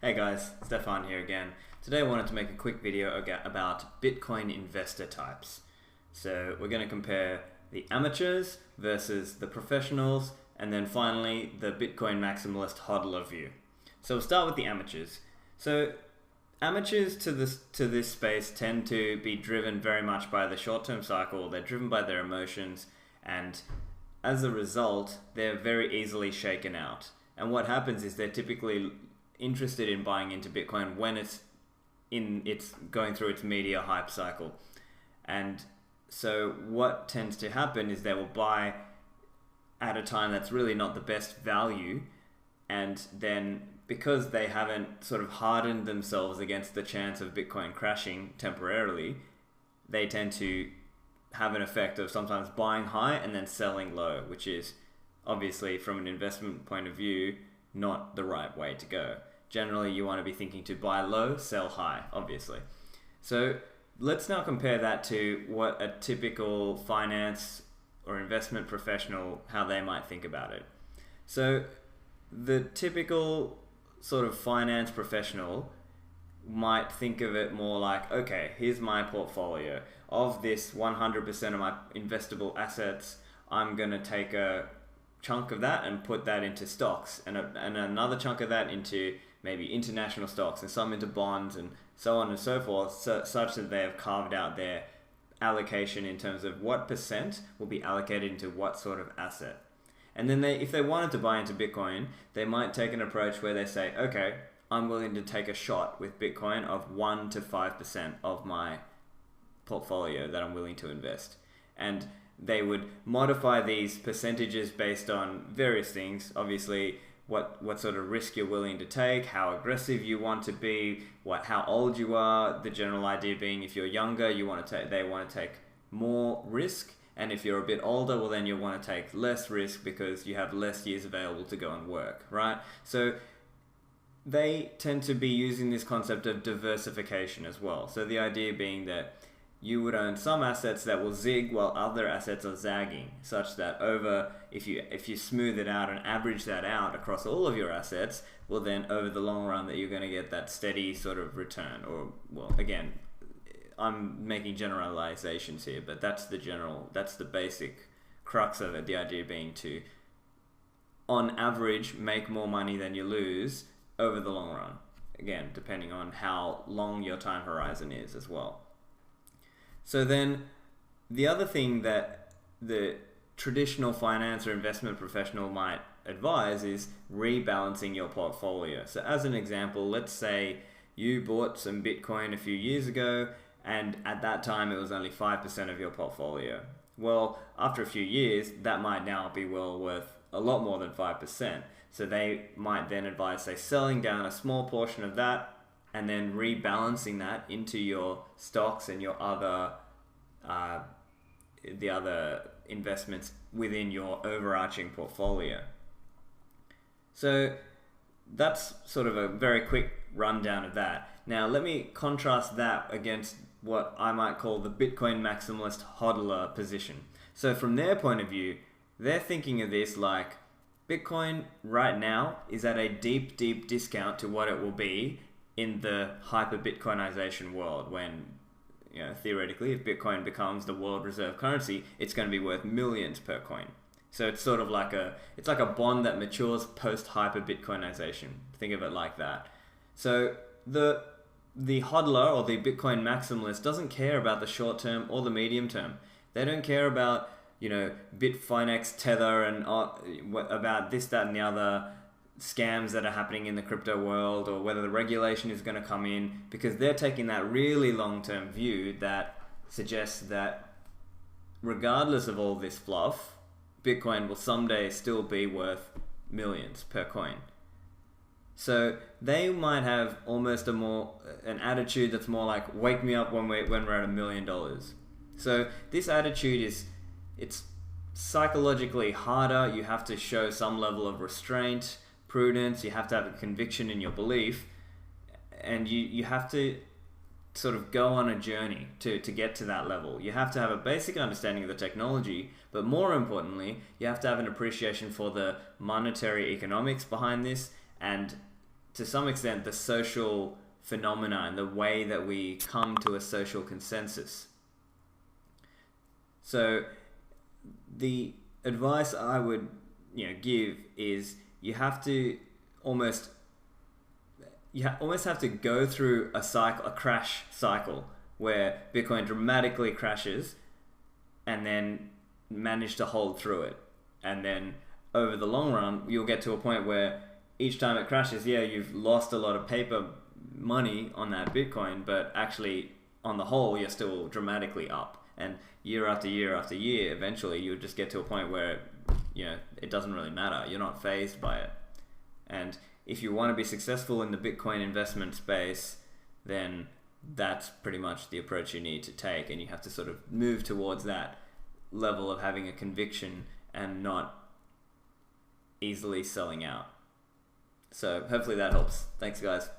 Hey guys, Stefan here again. Today I wanted to make a quick video about Bitcoin investor types. So we're going to compare the amateurs versus the professionals, and then finally the Bitcoin maximalist hodler view. So we'll start with the amateurs. So amateurs to this space tend to be driven very much by the short-term cycle. They're driven by their emotions, and as a result, they're very easily shaken out. And what happens is they're typically interested in buying into Bitcoin when it's going through its media hype cycle. And so what tends to happen is they will buy at a time that's really not the best value, and then because they haven't sort of hardened themselves against the chance of Bitcoin crashing temporarily, they tend to have an effect of sometimes buying high and then selling low, which is obviously from an investment point of view not the right way to go. Generally, you want to be thinking to buy low, sell high, obviously. So let's now compare that to what a typical finance or investment professional, how they might think about it. So the typical sort of finance professional might think of it more like, okay, here's my portfolio. Of this 100% of my investable assets, I'm going to take a chunk of that and put that into stocks, and another chunk of that into maybe international stocks, and some into bonds, and so on and so forth, such that they have carved out their allocation in terms of what percent will be allocated into what sort of asset. And then if they wanted to buy into Bitcoin, they might take an approach where they say, okay, I'm willing to take a shot with Bitcoin of 1 to 5% of my portfolio that I'm willing to invest. And they would modify these percentages based on various things. Obviously, what sort of risk you're willing to take, how aggressive you want to be, how old you are. The general idea being, if you're younger, they want to take more risk, and if you're a bit older, well then you want to take less risk because you have less years available to go and work, right? So they tend to be using this concept of diversification as well. So the idea being that you would own some assets that will zig while other assets are zagging, such that if you smooth it out and average that out across all of your assets, well then over the long run that you're going to get that steady sort of return. Or, well, again, I'm making generalizations here, but that's the basic crux of it. The idea being to, on average, make more money than you lose over the long run. Again, depending on how long your time horizon is as well. So then the other thing that the traditional finance or investment professional might advise is rebalancing your portfolio. So as an example, let's say you bought some Bitcoin a few years ago, and at that time it was only 5% of your portfolio. Well, after a few years, that might now be well worth a lot more than 5%. So they might then advise, say, selling down a small portion of that and then rebalancing that into your stocks and your the other investments within your overarching portfolio. So that's sort of a very quick rundown of that. Now let me contrast that against what I might call the Bitcoin maximalist hodler position. So from their point of view, they're thinking of this like Bitcoin right now is at a deep, deep discount to what it will be in the hyper Bitcoinization world, when, you know, theoretically, if Bitcoin becomes the world reserve currency, it's going to be worth millions per coin. So it's sort of like it's like a bond that matures post hyper Bitcoinization. Think of it like that. So the hodler or the Bitcoin maximalist doesn't care about the short term or the medium term. They don't care about, you know, Bitfinex, Tether, and about this, that, and the other scams that are happening in the crypto world, or whether the regulation is going to come in, because they're taking that really long-term view that suggests that regardless of all this fluff, Bitcoin will someday still be worth millions per coin. So they might have almost an attitude that's more like, wake me up when we're at $1 million. So this attitude it's psychologically harder. You have to show some level of restraint, prudence. You have to have a conviction in your belief, and you have to sort of go on a journey to get to that level. You have to have a basic understanding of the technology, but more importantly, you have to have an appreciation for the monetary economics behind this, and to some extent, the social phenomena and the way that we come to a social consensus. So the advice I would give is you almost have to go through a crash cycle where Bitcoin dramatically crashes and then manage to hold through it. And then over the long run, you'll get to a point where each time it crashes, you've lost a lot of paper money on that Bitcoin, but actually on the whole, you're still dramatically up. And year after year after year, eventually you'll just get to a point where, it doesn't really matter. You're not fazed by it. And if you want to be successful in the Bitcoin investment space, then that's pretty much the approach you need to take. And you have to sort of move towards that level of having a conviction and not easily selling out. So hopefully that helps. Thanks, guys.